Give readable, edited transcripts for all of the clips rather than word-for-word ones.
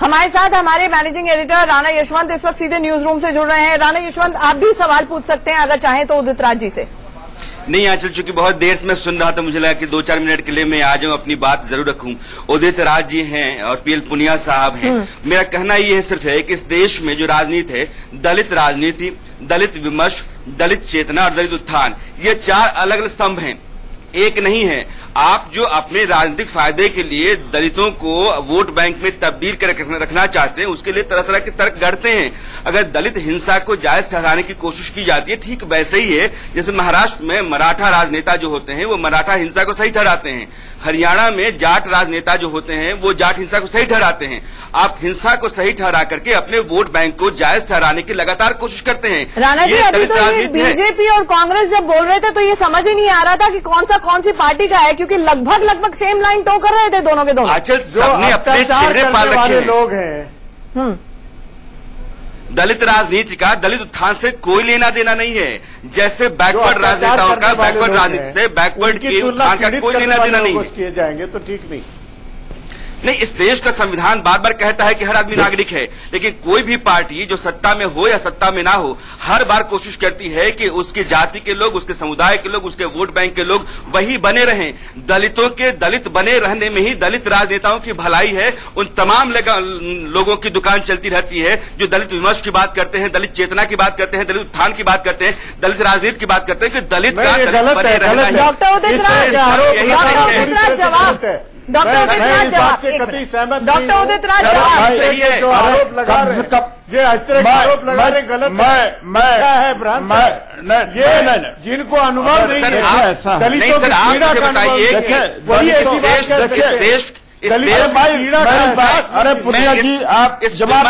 हमारे साथ हमारे मैनेजिंग एडिटर राणा यशवंत इस वक्त सीधे न्यूज रूम से जुड़ रहे हैं। राणा यशवंत, आप भी सवाल पूछ सकते हैं अगर चाहें तो उदित राज जी से। नहीं आंचल, चूंकि बहुत देर से मैं सुन रहा था, मुझे लगा कि 2-4 मिनट के लिए मैं आ जाऊं, अपनी बात जरूर रखूं। उदित राज जी हैं और पीएल पुनिया साहब हैं। मेरा कहना ये सिर्फ है कि इस देश में जो राजनीति है, दलित राजनीति, दलित विमर्श, दलित चेतना और दलित उत्थान, ये 4 अलग अलग स्तंभ हैं, एक नहीं है। आप जो अपने राजनीतिक फायदे के लिए दलितों को वोट बैंक में तब्दील कर रखना चाहते हैं, उसके लिए तरह तरह के तर्क गढ़ते हैं। अगर दलित हिंसा को जायज ठहराने की कोशिश की जाती है, ठीक वैसे ही है जैसे महाराष्ट्र में मराठा राजनेता जो होते हैं वो मराठा हिंसा को सही ठहराते हैं, हरियाणा में जाट राजनेता जो होते हैं वो जाट हिंसा को सही ठहराते हैं। आप हिंसा को सही ठहरा करके अपने वोट बैंक को जायज ठहराने की लगातार कोशिश करते हैं। राणा जी, अभी तो ये बीजेपी और कांग्रेस जब बोल रहे थे तो ये समझ ही नहीं आ रहा था कि कौन सी पार्टी का है, क्योंकि लगभग सेम लाइन टो कर रहे थे दोनों के दोनों। आंचल, सबने अपने चेहरे पाल रखे लोग हैं। दलित राजनीति का दलित उत्थान से कोई लेना देना नहीं है। जैसे बैकवर्ड राजनेताओं का बैकवर्ड राजनीति से बैकवर्ड के उत्थान का कोई लेना देना नहीं है। किए जाएंगे तो ठीक नहीं। इस देश का संविधान बार बार कहता है कि हर आदमी नागरिक है, लेकिन कोई भी पार्टी जो सत्ता में हो या सत्ता में ना हो, हर बार कोशिश करती है कि उसकी जाति के लोग, उसके समुदाय के लोग, उसके वोट बैंक के लोग वही बने रहें। दलितों के दलित बने रहने में ही दलित राजनेताओं की भलाई है। उन तमाम लोगों की दुकान चलती रहती है जो दलित विमर्श की बात करते हैं, दलित चेतना की बात करते हैं, दलित उत्थान की बात करते हैं, दलित राजनीति की बात करते हैं कि दलित का बने रहना। डॉक्टर उदित राज जवाब, डॉक्टर उदित राज जवाब, डॉक्टर उदित राज जवाब सही है। आरोप लगा रहे ये आरोप लगा रहे गलत क्या है, भ्रांत है ये, जिनको अनुमान नहीं है दलितों की पीड़ा का अनुभव, वही ऐसी बात करते हैं। अरे पुनिया जी, आप जवाब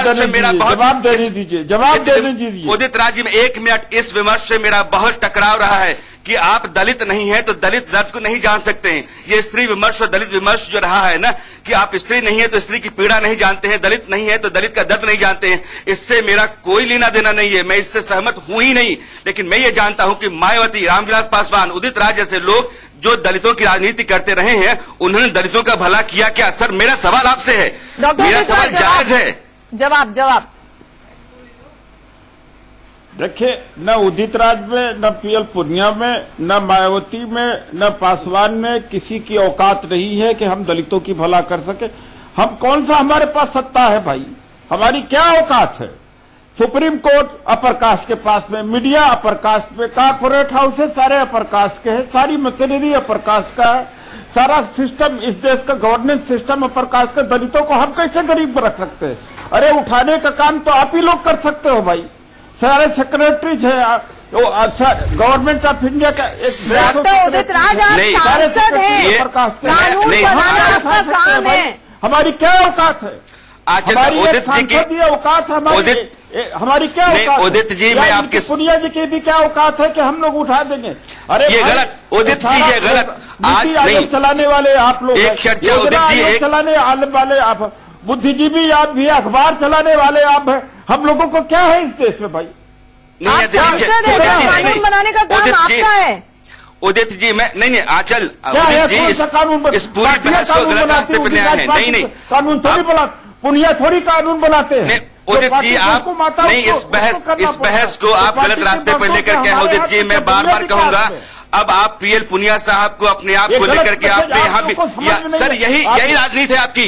देने दीजिए। उदित राज जी, में 1 मिनट, इस विमर्श से मेरा बहुत टकराव रहा है कि आप दलित नहीं हैं तो दलित दर्द को नहीं जान सकते हैं। ये स्त्री विमर्श और दलित विमर्श जो रहा है ना, कि आप स्त्री नहीं है तो स्त्री की पीड़ा नहीं जानते हैं, दलित नहीं है तो दलित का दर्द नहीं जानते हैं, इससे मेरा कोई लेना देना नहीं है। मैं इससे सहमत हूं ही नहीं। लेकिन मैं ये जानता हूं कि मायावती, रामविलास पासवान, उदित राज जैसे लोग जो दलितों की राजनीति करते रहे हैं, उन्होंने दलितों का भला किया क्या? सर, मेरा सवाल आपसे है, मेरा सवाल जायज है। जवाब देखिए, न उदित राज में, न पीएल पुनिया में, न मायावती में, न पासवान में किसी की औकात नहीं है कि हम दलितों की भला कर सके। हम कौन सा, हमारे पास सत्ता है भाई? हमारी क्या औकात है? सुप्रीम कोर्ट अपर कास्ट के पास में, मीडिया अपर कास्ट में, कॉर्पोरेट हाउसेस सारे अपर कास्ट के हैं, सारी मशीनरी अपर कास्ट का है, सारा सिस्टम, इस देश का गवर्नेंस सिस्टम अपर कास्ट का। दलितों को हम कैसे गरीब रख सकते हैं? अरे उठाने का काम तो आप ही लोग कर सकते हो भाई। सारे सेक्रेटरीज है गवर्नमेंट ऑफ इंडिया का। उदित राज, आप सांसद हैं, कानून बनाना आपका काम है। हमारी क्या औकात है? हमारी उदित जी की औकात, हमारी क्या औकात? उदित जी, मैं आपके पुनिया जी की भी क्या औकात है कि हम लोग उठा देंगे? अरे ये गलत, उदित जी ये गलत। नीति आयोग चलाने वाले आप लोग, एक चर्चा उदित जी चलाने वाले आप, बुद्धिजीवी आप भी, अखबार चलाने वाले आप हैं। हम लोगों को क्या है इस देश में भाई? कानून बनाने का काम आपका है। उदित जी, मैं नहीं आंचल, उदित जी इस पूरी बहस को गलत रास्ते पर ले आए हैं। नहीं, कानून थोड़ी बना, पुनिया थोड़ी कानून बनाते हैं। उदित जी, आप नहीं, इस बहस को आप गलत रास्ते पर लेकर के, उदित जी मैं बार बार कहूंगा, अब आप पीएल पुनिया साहब को अपने आप को लेकर के आपने यहाँ भी, सर यही राजनीति है आपकी,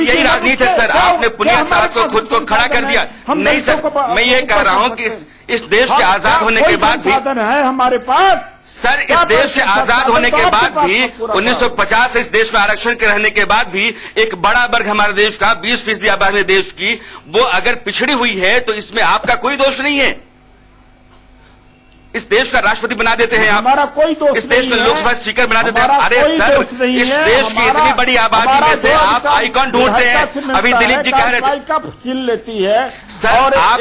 यही राजनीति है सर। आपने पुनिया साहब को खुद को खड़ा कर दिया। नहीं सर, मैं ये कह रहा हूँ कि इस देश के आजाद होने के बाद भी है हमारे पास, सर इस देश के आजाद होने के बाद भी 1950 से इस देश में आरक्षण के रहने के बाद भी एक बड़ा वर्ग हमारे देश का, 20% आबादी देश की, वो अगर पिछड़ी हुई है तो इसमें आपका कोई दोष नहीं है। इस देश का राष्ट्रपति बना देते हैं आप, हमारा कोई दोष इस देश में लोकसभा स्पीकर बना देते हैं। अरे सर, इस देश की इतनी बड़ी आबादी में से आप आइकॉन ढूंढते हैं। अभी दिलीप जी कह रहे थे छीन लेती है सर, आप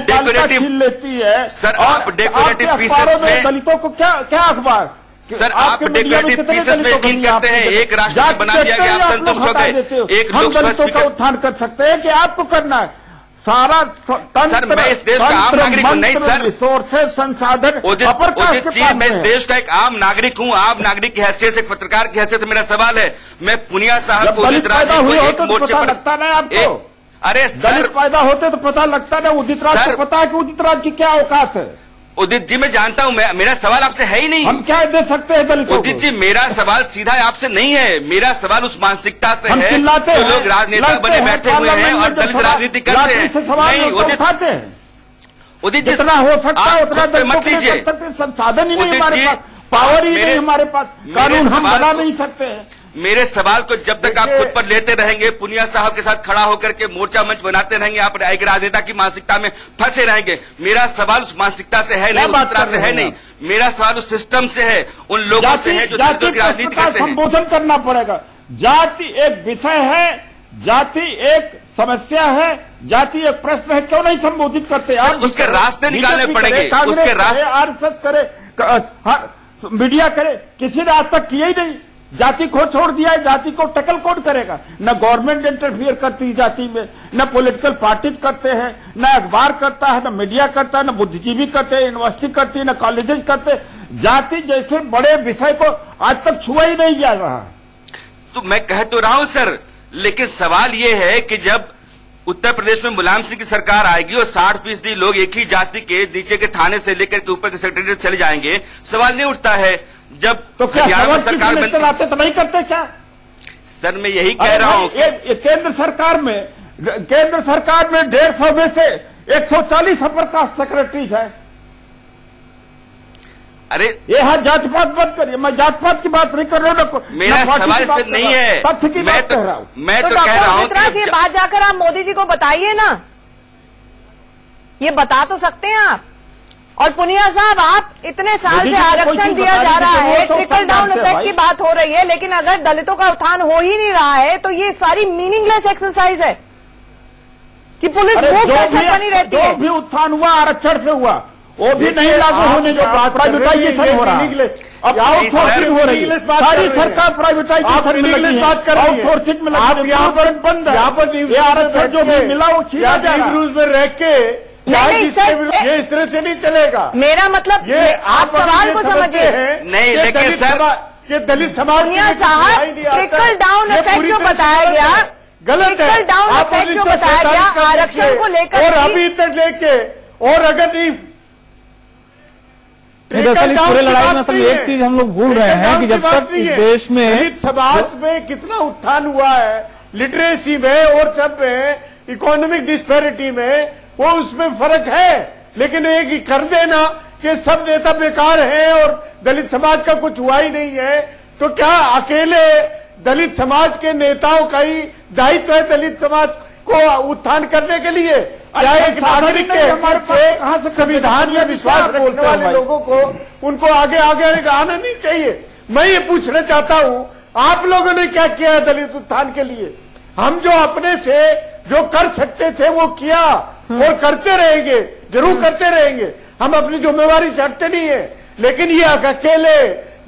डेकोरेटिव छीन लेती है सर, आप डेकोरेटिव पीसेस में दलितों को क्या अखबार, सर आप डेकोरेटिव पीसेस में यकीन करते हैं। एक राष्ट्रपति बना दिया गया, आप संतुष्ट हो गए। एक लोकसभा स्पीकर उत्थान कर सकते हैं कि आपको करना है सारा सर, मैं इस देश का आम नागरिक हूँ। नहीं सर, रिसोर्सेज, संसाधन, उदित जी, मैं इस देश का एक आम नागरिक हूँ। आम नागरिक की हैसियत से, एक पत्रकार की हैसियत से मेरा सवाल है, मैं पुनिया साहब को, उदित राज जी को एक मोर्चे पर, अरे सर, दलित पैदा होते तो पता लगता ना। उदित राज को पता है कि उदित राज की क्या औकात है? उदित जी मैं जानता हूं, मेरा सवाल आपसे है ही नहीं। हम क्या दे सकते हैं दलितों को? उदित जी मेरा सवाल सीधा आपसे नहीं है, मेरा सवाल उस मानसिकता से है जो लोग राजनेता बने बैठे हुए हैं और दलित राजनीति करते हैं। नहीं उदित जी, जितना हो सकता है उतना दलितों के लिए कर सकते। संसाधन ही नहीं हमारे पास, पावर ही नहीं हमारे पास, कानून हम बना नहीं सकते हैं। मेरे सवाल को जब तक आप खुद पर लेते रहेंगे, पुनिया साहब के साथ खड़ा होकर के मोर्चा मंच बनाते रहेंगे, आप एक राजनेता की मानसिकता में फंसे रहेंगे। मेरा सवाल उस मानसिकता से है नहीं, उस तरह से है नहीं। मेरा सवाल उस सिस्टम से है, उन लोगों से है जो दलितों की राजनीति करते हैं। संबोधन करना पड़ेगा। जाति एक विषय है, जाति एक समस्या है, जाति एक प्रश्न है, क्यों नहीं संबोधित करते? उसके रास्ते निकालने पड़ेगे, उसके रास्ते। आरएसएस करे, मीडिया करे, किसी ने आज तक किया ही नहीं। जाति को छोड़ दिया है, जाति को टैकल कौन करेगा? न गवर्नमेंट इंटरफियर करती है जाति में, न पॉलिटिकल पार्टीज करते हैं, न अखबार करता है, न मीडिया करता है, न बुद्धिजीवी करते हैं, यूनिवर्सिटी करती है, न कॉलेजेस करते हैं। जाति जैसे बड़े विषय को आज तक छुआ ही नहीं जा रहा। तो मैं कह तो रहा हूं सर, लेकिन सवाल ये है कि जब उत्तर प्रदेश में मुलायम सिंह की सरकार आएगी और 60% लोग एक ही जाति के नीचे के थाने से लेकर के ऊपर के सेक्रेटरी चले जाएंगे, सवाल नहीं उठता है। जब तो क्या सरकार में आते तो नहीं करते क्या? सर मैं यही कह रहा हूं। केंद्र सरकार में 150 में से 140 अपर कास्ट सेक्रेटरीज है। अरे ये जात पात बंद करिए, मैं जात पात की बात नहीं कर रहा हूँ। मेरा सवाल इस पर नहीं है, तथ्य की बात कह रहा हूँ। मैं तो कह रहा हूँ कि ये बात जाकर आप मोदी जी को बताइए ना, ये बता तो सकते हैं आप। और पुनिया साहब, आप इतने साल से आरक्षण दिया जा रहा है, ट्रिकल डाउन इफेक्ट की बात हो रही है, लेकिन अगर दलितों का उत्थान हो ही नहीं रहा है तो ये सारी मीनिंगलेस एक्सरसाइज है कि पुलिस बनी रहती है। जो भी उत्थान हुआ आरक्षण से हुआ, वो भी नहीं लागू होने जो प्राइवेटाइजेशन हो रहा है, अब आउटसोर्सिंग हो रही है, सारी सरकार प्राइवेटाइजेशन में लगी है, आउटसोर्सिंग में लगी। आप यहाँ पर बंद है, यहाँ पर ये आरक्षण जो भी मिला वो छीना जा रहा है। में रह के ये इस तरह से नहीं चलेगा। मेरा मतलब ये आप सवाल को समझिए। नहीं लेकिन सर, ये दलित समाज साहब, ट्रिकल डाउन इफेक्ट जो बताया गया गलत है। ट्रिकल डाउन इफेक्ट जो बताया गया आरक्षण को लेकर, और अभी तक लेके, और अगर नहीं दरअसल इस पूरे लड़ाई में असल एक चीज हम लोग भूल रहे हैं कि जब तक इस देश में दलित समाज में कितना उत्थान हुआ है, लिटरेसी में और सब में, इकोनॉमिक डिस्पैरिटी में, वो उसमें फर्क है। लेकिन एक कर देना कि सब नेता बेकार हैं और दलित समाज का कुछ हुआ ही नहीं है, तो क्या अकेले दलित समाज के नेताओं का ही दायित्व है दलित समाज को उत्थान करने के लिए? क्या एक नागरिक के हमारे से संविधान में विश्वास रखने वाले लोगों को उनको आगे आना नहीं चाहिए? मैं ये पूछना चाहता हूँ, आप लोगों ने क्या किया है दलित उत्थान के लिए? हम जो अपने से जो कर सकते थे वो किया और करते रहेंगे, जरूर करते रहेंगे। हम अपनी जिम्मेवारी छੱडते नहीं है, लेकिन ये अकेले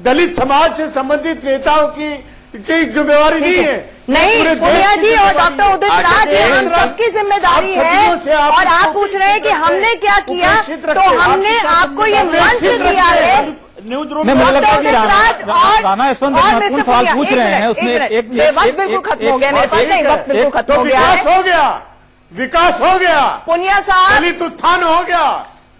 दलित समाज से संबंधित नेताओं की जिम्मेवारी नहीं है। नहीं, पुनिया जी और डॉक्टर उदित राज, हम सबकी जिम्मेदारी है। और आप पूछ रहे हैं कि हमने क्या किया, तो हमने आपको ये मंत्र दिया है। मुझे लगता है कि राणा यशवंत महत्वपूर्ण सवाल पूछ रहे हैं, उसमें एक बिल्कुल खत्म हो गया मेरे पास, नहीं वक्त बिल्कुल खत्म हो गया है। विकास हो गया, पुनिया साहब, दलित उत्थान हो गया,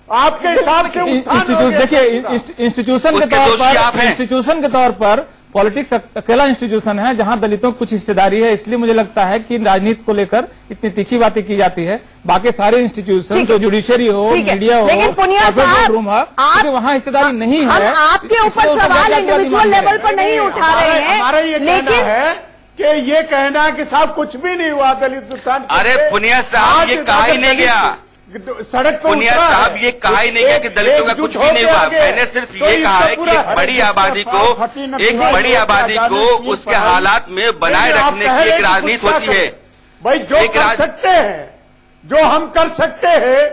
आपके हिसाब से उत्थान हो गया। देखिए, इंस्टीट्यूशन के तौर पर पॉलिटिक्स अकेला इंस्टीट्यूशन है जहां दलितों को कुछ हिस्सेदारी है, इसलिए मुझे लगता है कि राजनीति को लेकर इतनी तीखी बातें की जाती है। बाकी सारे इंस्टीट्यूशन, जो जुडिशरी हो, मीडिया हो, लेकिन पुनिया साहब, आप वहाँ हिस्सेदारी नहीं है। हम आपके ऊपर सवाल इंडिविजुअल लेवल पर नहीं उठा रहे हैं, हमारा ये कहना है कि ये कहना है कि साहब कुछ भी नहीं हुआ दलित उत्थान। अरे पुनिया साहब, ये कहा ही नहीं गया, सड़क पर पुनिया साहब ये कहा ही नहीं गया कि दलितों का कुछ भी नहीं हुआ। मैंने सिर्फ ये कहा है कि एक बड़ी आबादी को उसके हालात में बनाए रखने की एक राजनीति होती है। भाई जो कर सकते हैं, जो हम कर सकते हैं,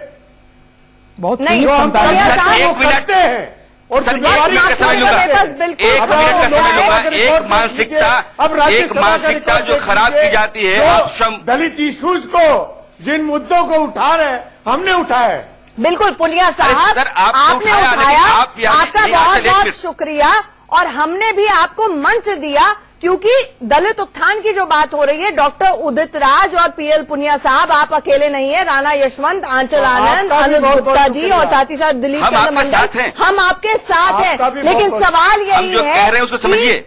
बहुत नहीं, एक मिनट हैं। और सर, 1 मिनट का समय लूंगा, 1 मिनट का समय लूंगा। एक मानसिकता जो खराब की जाती है, दलित इश्यूज को, जिन मुद्दों को उठा रहे हैं, हमने उठाया है। बिल्कुल पुनिया साहब, आपने उठाया, आपका बहुत बहुत शुक्रिया। और हमने भी आपको मंच दिया क्योंकि दलित उत्थान की जो बात हो रही है, डॉक्टर उदित राज और पीएल पुनिया साहब, आप अकेले नहीं है, राणा यशवंत, आंचल आनंद, अनुज गुप्ता जी और साथ ही साथ दिलीप चंद्र मंडल, हम आपके साथ हैं। लेकिन सवाल यही है, उसको समझिए,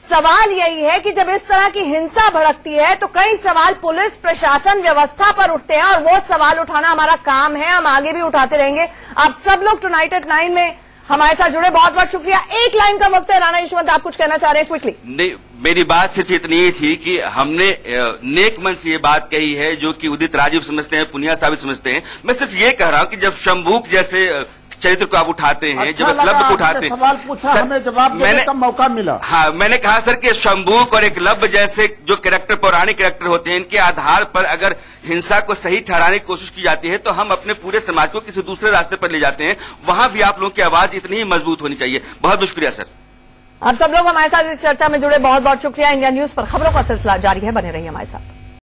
सवाल यही है कि जब इस तरह की हिंसा भड़कती है तो कई सवाल पुलिस प्रशासन व्यवस्था पर उठते हैं, और वो सवाल उठाना हमारा काम है, हम आगे भी उठाते रहेंगे। आप सब लोग टुनाइट एट 9 में हमारे साथ जुड़े, बहुत बहुत शुक्रिया। एक लाइन का वक्त है, राणा यशवंत आप कुछ कहना चाह रहे हैं क्विकली? नहीं, मेरी बात सिर्फ इतनी ही थी कि हमने नेक मन से ये बात कही है जो कि उदित राज भी समझते हैं, पुनिया साहब भी समझते हैं। मैं सिर्फ ये कह रहा हूं कि जब शंभूक जैसे चरित्र को आप उठाते हैं, अच्छा, जब क्लब को उठाते हैं, सवाल पूछा, हमें जवाब देने का मौका मिला। हाँ, मैंने कहा सर कि शंभूक और एकलव्य जैसे जो कैरेक्टर, पौराणिक कैरेक्टर होते हैं, इनके आधार पर अगर हिंसा को सही ठहराने की कोशिश की जाती है तो हम अपने पूरे समाज को किसी दूसरे रास्ते पर ले जाते हैं। वहां भी आप लोगों की आवाज इतनी ही मजबूत होनी चाहिए। बहुत बहुत शुक्रिया सर। आप सब लोग हमारे साथ इस चर्चा में जुड़े, बहुत बहुत शुक्रिया। इंडिया न्यूज पर खबरों का सिलसिला जारी है, बने रहिए हमारे साथ।